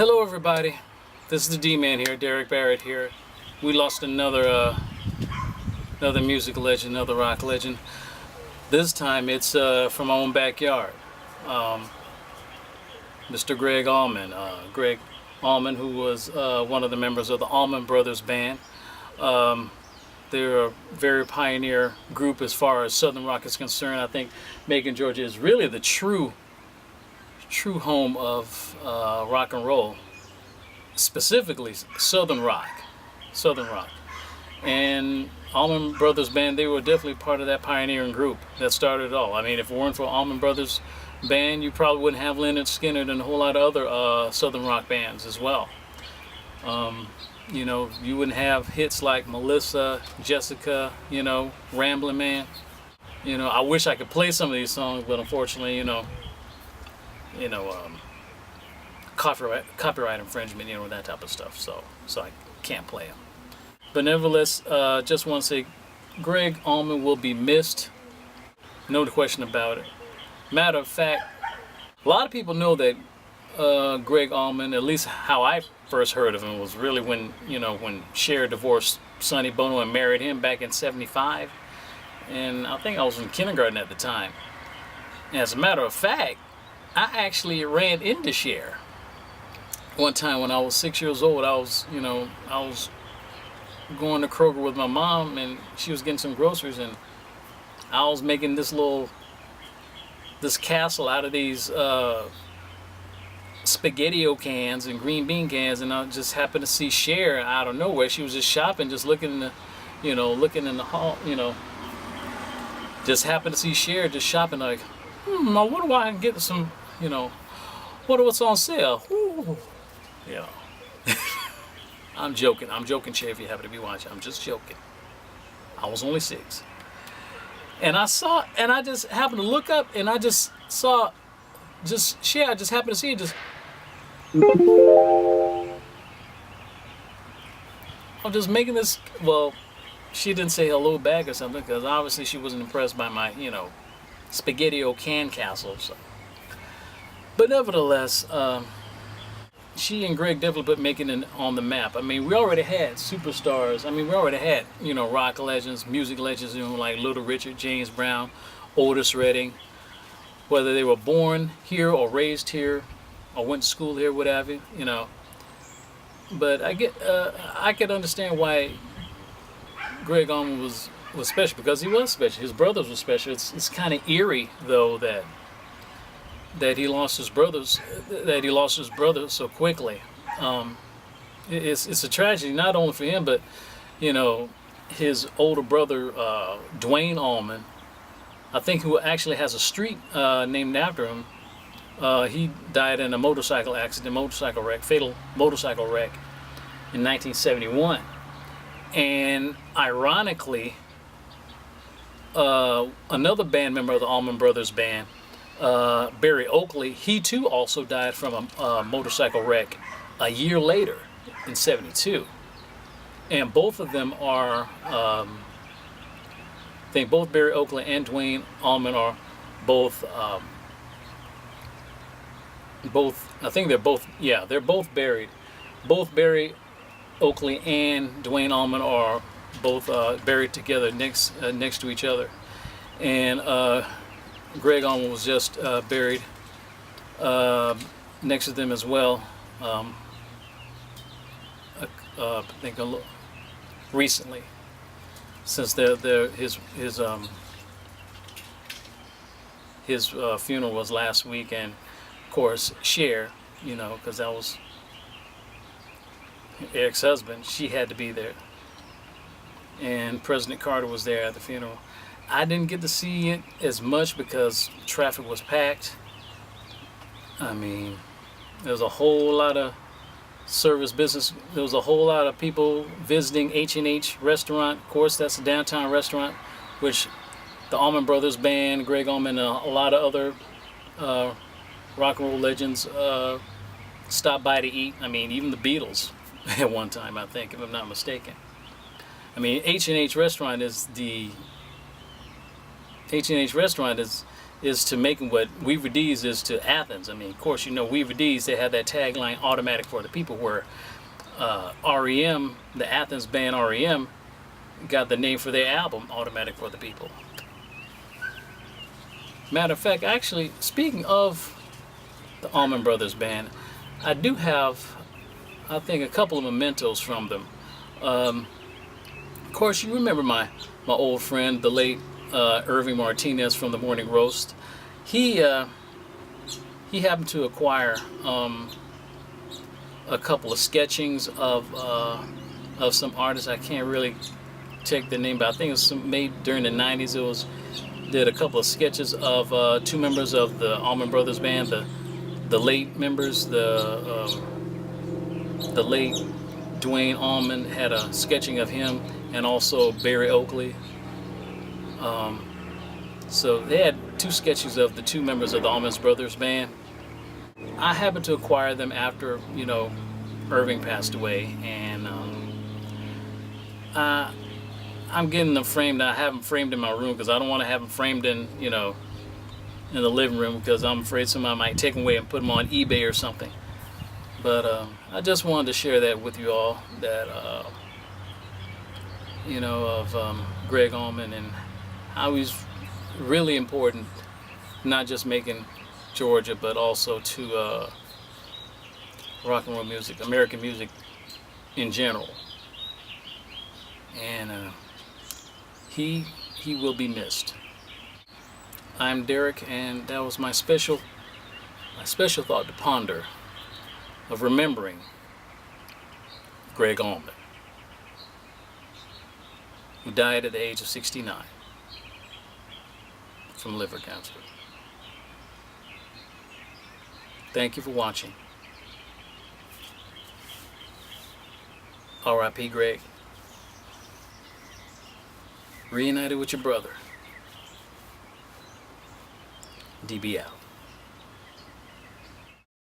Hello everybody, this is the D-Man here, Derek Barrett here. We lost another music legend, another rock legend. This time it's from our own backyard. Mr. Gregg Allman. Gregg Allman, who was one of the members of the Allman Brothers Band. They're a very pioneer group as far as Southern rock is concerned. I think Macon, Georgia is really the true home of rock and roll, specifically Southern rock. And Allman Brothers Band, they were definitely part of that pioneering group that started it all. I mean, if it weren't for Allman Brothers Band, you probably wouldn't have Leonard Skinner and a whole lot of other Southern rock bands as well. You know, you wouldn't have hits like Melissa, Jessica, you know, Ramblin' Man. You know, I wish I could play some of these songs, but unfortunately, copyright infringement, that type of stuff. So I can't play them. But nevertheless, just want to say, Gregg Allman will be missed. No question about it. Matter of fact, a lot of people know that Gregg Allman, at least how I first heard of him, was really when Cher divorced Sonny Bono and married him back in '75, and I think I was in kindergarten at the time. And as a matter of fact, I actually ran into Cher one time when I was 6 years old. I was going to Kroger with my mom, and she was getting some groceries, and I was making this castle out of these SpaghettiO cans and green bean cans, and I just happened to see Cher out of nowhere. She was just shopping, just looking in the hall, just happened to see Cher just shopping, like, I wonder why I can get some, what's on sale. Ooh. I'm joking, Cher, if you happen to be watching. I'm just joking. I was only 6. And I just happened to look up, and I just saw Cher. I just happened to see it. I'm just making this. Well, she didn't say hello back or something, because obviously she wasn't impressed by my, SpaghettiO can castle. So. But nevertheless, she and Gregg definitely put Macon on the map. I mean, we already had superstars. I mean, we already had, rock legends, music legends, like Little Richard, James Brown, Otis Redding. Whether they were born here or raised here or went to school here, whatever, But I could understand why Gregg Allman was special, because he was special. His brothers were special. It's kind of eerie, though, that he lost his brothers so quickly. It's a tragedy, not only for him, but his older brother Duane Allman, I think, who actually has a street named after him. He died in a motorcycle accident, fatal motorcycle wreck in 1971. And ironically, another band member of the Allman Brothers Band, Barry Oakley, he too also died from a motorcycle wreck a year later in '72. And both of them are, I think both Barry Oakley and Duane Allman are both I think they're both buried. Both Barry Oakley and Duane Allman are both buried together next to each other. And Gregg Allman was just buried next to them as well. I think recently, since his funeral was last week, and of course Cher, because that was Eric's husband, she had to be there, and President Carter was there at the funeral. I didn't get to see it as much because traffic was packed. I mean, there was a whole lot of service business. There was a whole lot of people visiting H&H restaurant. Of course, that's a downtown restaurant, which the Allman Brothers Band, Gregg Allman, and a lot of other rock and roll legends stopped by to eat. I mean, even the Beatles at one time, I think, if I'm not mistaken. I mean, H&H restaurant is is to Macon what Weaver D's is to Athens. I mean, of course, you know, Weaver D's, they had that tagline, automatic for the people, where REM, the Athens band REM, got the name for their album, Automatic for the People. Matter of fact, actually, speaking of the Allman Brothers Band, I do have, I think, a couple of mementos from them. Of course, you remember my old friend, the late Irving Martinez from the Morning Roast. He happened to acquire a couple of sketchings of some artists. I can't really take the name, but I think it was made during the 90s. It was did a couple of sketches of two members of the Allman Brothers Band, the late members, the late Duane Allman had a sketching of him, and also Barry Oakley. So they had two sketches of the two members of the Allman Brothers Band. I happened to acquire them after, you know, Irving passed away, and I'm getting them framed. I have them framed in my room because I don't want to have them framed in, you know, in the living room, because I'm afraid somebody might take them away and put them on eBay or something. But I just wanted to share that with you all, that you know, of Gregg Allman and how he's really important, not just Macon, Georgia, but also to rock and roll music, American music in general. And he will be missed. I'm Derek, and that was my special thought to ponder of remembering Gregg Allman, who died at the age of 69 from liver cancer. Thank you for watching. R.I.P. Gregg. Reunited with your brother. DB out.